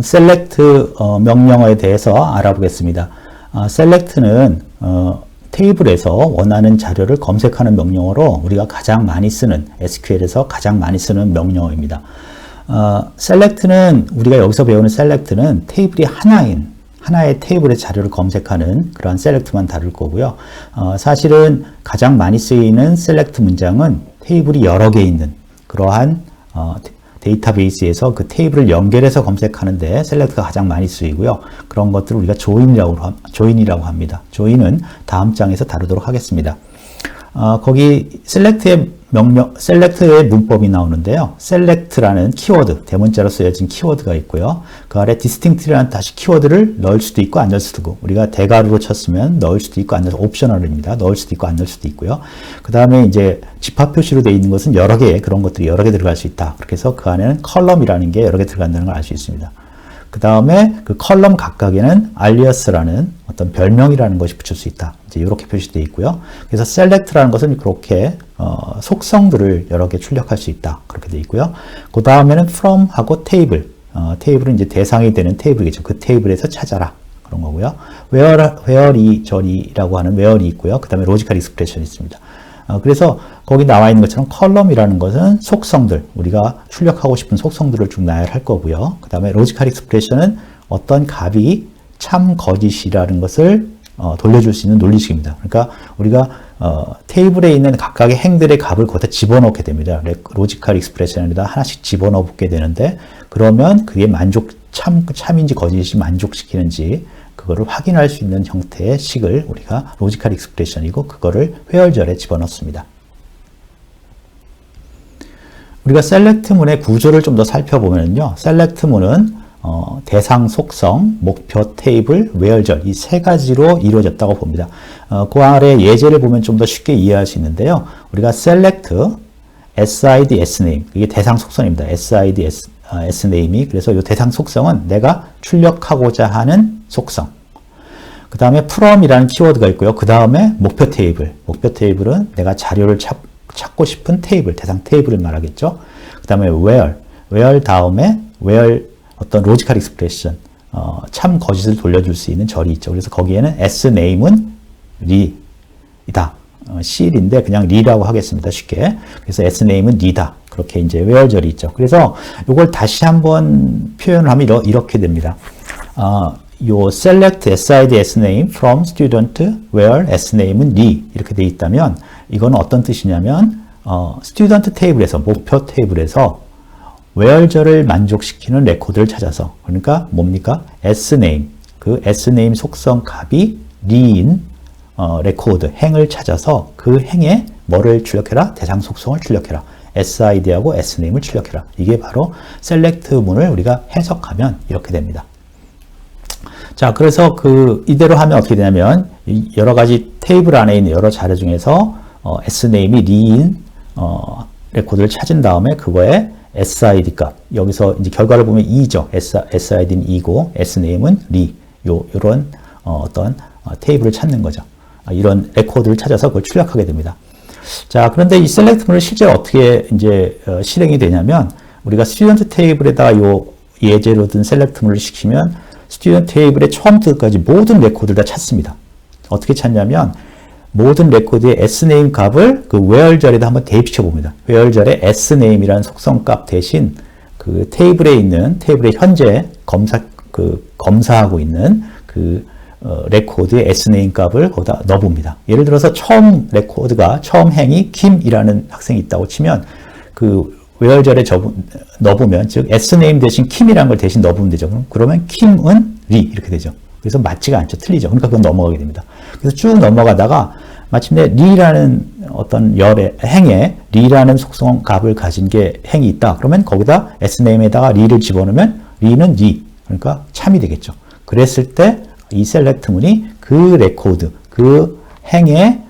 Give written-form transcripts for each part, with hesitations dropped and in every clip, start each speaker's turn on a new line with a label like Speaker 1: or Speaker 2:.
Speaker 1: select 명령어에 대해서 알아보겠습니다. select는 테이블에서 원하는 자료를 검색하는 명령어로 우리가 가장 많이 쓰는 SQL에서 가장 많이 쓰는 명령어입니다. select는 우리가 여기서 배우는 select는 테이블이 하나의 테이블의 자료를 검색하는 그러한 select만 다룰 거고요. 사실은 가장 많이 쓰이는 select 문장은 테이블이 여러 개 있는 그러한 데이터베이스에서 그 테이블을 연결해서 검색하는데 select가 가장 많이 쓰이고요. 그런 것들을 우리가 조인이라고 합니다. 조인은 다음 장에서 다루도록 하겠습니다. 거기 select의 문법이 나오는데요. select라는 키워드, 대문자로 쓰여진 키워드가 있고요. 그 아래 distinct라는 다시 키워드를 넣을 수도 있고 안 넣을 수도 있고, 우리가 대괄호로 쳤으면 넣을 수도 있고 안 넣을 수도, 옵셔널입니다. 넣을 수도 있고 안 넣을 수도 있고요. 그 다음에 이제 집합 표시로 되어 있는 것은 여러 개, 그런 것들이 여러 개 들어갈 수 있다. 그렇게 해서 그 안에는 컬럼이라는 게 여러 개 들어간다는 걸 알 수 있습니다. 그 다음에 그 컬럼 각각에는 alias라는 어떤 별명이라는 것이 붙일 수 있다. 이제 이렇게 표시되어 있고요. 그래서 select라는 것은 그렇게 속성들을 여러 개 출력할 수 있다. 그렇게 되어 있고요. 그 다음에는 from하고 table. 테이블은 이제 대상이 되는 테이블이겠죠. 그 테이블에서 찾아라. 그런 거고요. where이라고 하는 where이 있고요. 그 다음에 logical expression이 있습니다. 그래서 거기 나와 있는 것처럼 컬럼이라는 것은 속성들, 우리가 출력하고 싶은 속성들을 쭉 나열할 거고요. 그 다음에 로지컬 익스프레션은 어떤 값이 참 거짓이라는 것을 돌려줄 수 있는 논리식입니다. 그러니까 우리가 테이블에 있는 각각의 행들의 값을 거기다 집어넣게 됩니다. 로지컬 익스프레션에다 하나씩 집어넣게 되는데, 그러면 그게 참인지 거짓인지 만족시키는지 그거를 확인할 수 있는 형태의 식을 우리가 로지컬 익스프레션이고, 그거를 회열절에 집어넣습니다. 우리가 select문의 구조를 좀 더 살펴보면요. select문은 대상 속성, 목표 테이블, 회열절 이 세 가지로 이루어졌다고 봅니다. 그 아래 예제를 보면 좀 더 쉽게 이해할 수 있는데요. 우리가 select, SID, SNAME 이게 대상 속성입니다. SID, SNAME이 그래서 이 대상 속성은 내가 출력하고자 하는 속성. 그 다음에 from이라는 키워드가 있고요. 그 다음에 목표 테이블. 목표 테이블은 내가 자료를 찾고 싶은 테이블, 대상 테이블을 말하겠죠. 그 다음에 where 다음에 where 어떤 로지컬 익스프레션, 참 거짓을 돌려줄 수 있는 절이 있죠. 그래서 거기에는 SNAME은 리이다. C인데 그냥 리라고 하겠습니다. 쉽게. 그래서 SNAME은 리다. 그렇게 이제 where 절이 있죠. 그래서 이걸 다시 한번 표현을 하면 이렇게 됩니다. 요 select SID SNAME from student where SNAME은 리 이렇게 돼 있다면 이거는 어떤 뜻이냐면 student 테이블에서 목표 테이블에서 where절을 만족시키는 레코드를 찾아서, 그러니까 뭡니까? SNAME 그 SNAME 속성 값이 리인 레코드 행을 찾아서 그 행에 뭐를 출력해라? 대상 속성을 출력해라. SID하고 SNAME을 출력해라. 이게 바로 select문을 우리가 해석하면 이렇게 됩니다. 자, 그래서 이대로 하면 어떻게 되냐면, 여러 가지 테이블 안에 있는 여러 자료 중에서, SNAME이 리인, 레코드를 찾은 다음에 그거에 SID 값, 여기서 이제 결과를 보면 2죠. SID는 2고, SNAME은 리, 요런, 어떤, 테이블을 찾는 거죠. 이런 레코드를 찾아서 그걸 출력하게 됩니다. 자, 그런데 이 select문을 실제로 어떻게 이제, 실행이 되냐면, 우리가 스튜던트 테이블에다가 요 예제로 든 select문을 시키면, 스튜던트 테이블의 처음부터 끝까지 모든 레코드를 다 찾습니다. 어떻게 찾냐면 모든 레코드의 SNAME 값을 그 where절에다 한번 대입시켜 봅니다. where절에 SNAME이라는 속성 값 대신 그 테이블에 있는 테이블의 현재 검사하고 있는 그 레코드의 SNAME 값을 거기다 넣어봅니다. 예를 들어서 처음 행이 김이라는 학생이 있다고 치면 그 where절에 넣어보면, 즉 SNAME 대신 kim이라는 걸 대신 넣어보면 되죠. 그러면 kim은 리 이렇게 되죠. 그래서 맞지가 않죠. 틀리죠. 그러니까 그건 넘어가게 됩니다. 그래서 쭉 넘어가다가 마침내 리라는 어떤 행에 리라는 속성 값을 가진 게 행이 있다. 그러면 거기다 SNAME에다가 리를 집어넣으면 리는 리, 그러니까 참이 되겠죠. 그랬을 때 이 select문이 그 레코드, 그 행의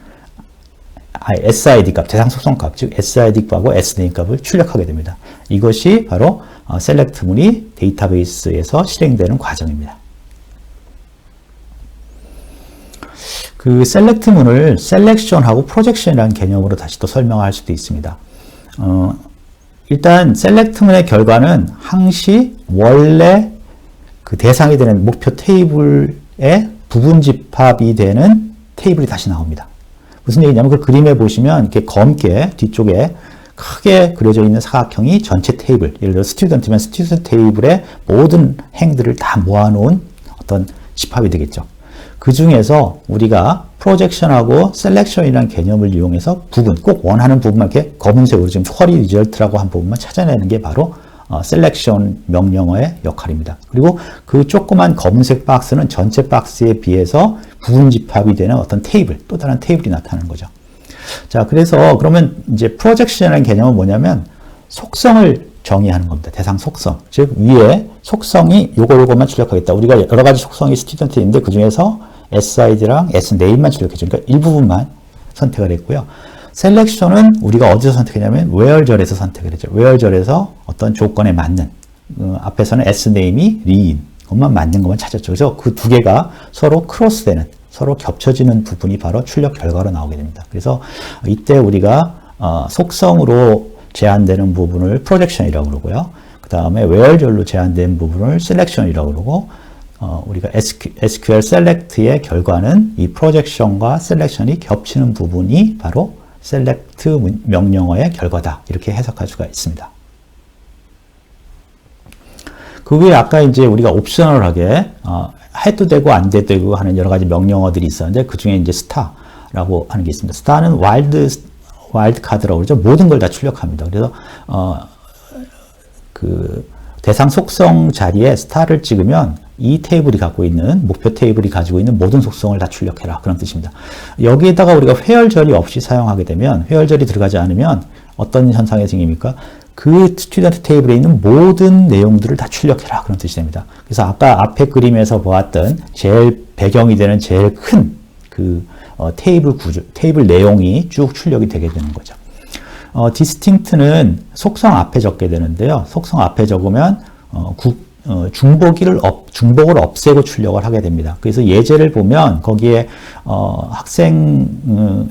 Speaker 1: SID 값, 대상 속성 값, 즉 SID 값하고 SNAME 값을 출력하게 됩니다. 이것이 바로 select문이 데이터베이스에서 실행되는 과정입니다. 그 select문을 selection하고 projection이라는 개념으로 다시 또 설명할 수도 있습니다. 일단 select문의 결과는 항시 원래 그 대상이 되는 목표 테이블에 부분 집합이 되는 테이블이 다시 나옵니다. 무슨 얘기냐면 그 그림에 보시면 이렇게 검게 뒤쪽에 크게 그려져 있는 사각형이 전체 테이블, 예를 들어 스튜던트면 스튜던트 테이블의 모든 행들을 다 모아놓은 어떤 집합이 되겠죠. 그 중에서 우리가 프로젝션하고 셀렉션이라는 개념을 이용해서 부분, 꼭 원하는 부분만 이렇게 검은색으로 지금 쿼리 리절트라고 한 부분만 찾아내는 게 바로 셀렉션 명령어의 역할입니다. 그리고 그 조그만 검은색 박스는 전체 박스에 비해서 부분 집합이 되는 어떤 테이블, 또 다른 테이블이 나타나는 거죠. 자, 그래서 그러면 이제 프로젝션이라는 개념은 뭐냐면 속성을 정의하는 겁니다. 대상 속성. 즉, 위에 속성이 요것만 출력하겠다. 우리가 여러 가지 속성이 스튜던트에 있는데 그 중에서 SID랑 SName만 출력해줘. 그러니까 일부분만 선택을 했고요. 셀렉션은 우리가 어디서 선택했냐면 where절에서 선택을 했죠. where절에서 어떤 조건에 맞는 앞에서는 SName이 re인 것만 맞는 것만 찾았죠. 그래서 그 두 개가 서로 크로스되는 서로 겹쳐지는 부분이 바로 출력 결과로 나오게 됩니다. 그래서 이때 우리가 속성으로 제한되는 부분을 프로젝션이라고 그러고요. 그 다음에 where절로 제한된 부분을 셀렉션이라고 그러고 우리가 SQL select의 결과는 이 프로젝션과 셀렉션이 겹치는 부분이 바로 select 명령어의 결과다. 이렇게 해석할 수가 있습니다. 그 위에 아까 이제 우리가 옵셔널하게 해도 되고 안 돼도 되고 하는 여러 가지 명령어들이 있었는데 그 중에 이제 star라고 하는 게 있습니다. star는 와일드 카드라고 그러죠. 모든 걸 다 출력합니다. 그래서 그 대상 속성 자리에 star를 찍으면 이 테이블이 갖고 있는 목표 테이블이 가지고 있는 모든 속성을 다 출력해라 그런 뜻입니다. 여기에다가 우리가 회열절이 없이 사용하게 되면 회열절이 들어가지 않으면 어떤 현상이 생깁니까? 그 스튜던트 테이블에 있는 모든 내용들을 다 출력해라 그런 뜻이 됩니다. 그래서 아까 앞에 그림에서 보았던 제일 배경이 되는 제일 큰 그 테이블 구조, 테이블 내용이 쭉 출력이 되게 되는 거죠. distinct는 속성 앞에 적게 되는데요. 속성 앞에 적으면 중복을 없애고 출력을 하게 됩니다. 그래서 예제를 보면 거기에 학생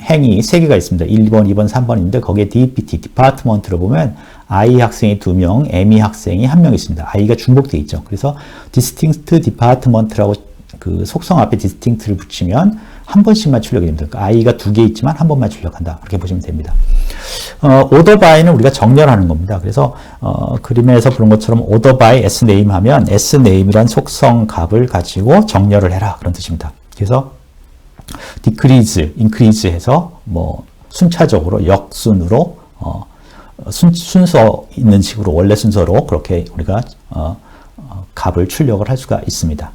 Speaker 1: 행이 3개가 있습니다. 1번, 2번, 3번인데 거기에 DPT, 디파트먼트로 보면 I 학생이 2명, M 학생이 1명 있습니다. I가 중복되어 있죠. 그래서 distinct department라고 그 속성 앞에 distinct를 붙이면 한 번씩만 출력이 됩니다. 그러니까 I가 2개 있지만 한 번만 출력한다. 그렇게 보시면 됩니다. order by는 우리가 정렬하는 겁니다. 그래서 그림에서 보는 것처럼 order by sname 하면 sname이란 속성 값을 가지고 정렬을 해라 그런 뜻입니다. 그래서 decrease, increase 해서 뭐 순차적으로 역순으로 순서 있는 식으로 원래 순서로 그렇게 우리가 값을 출력을 할 수가 있습니다.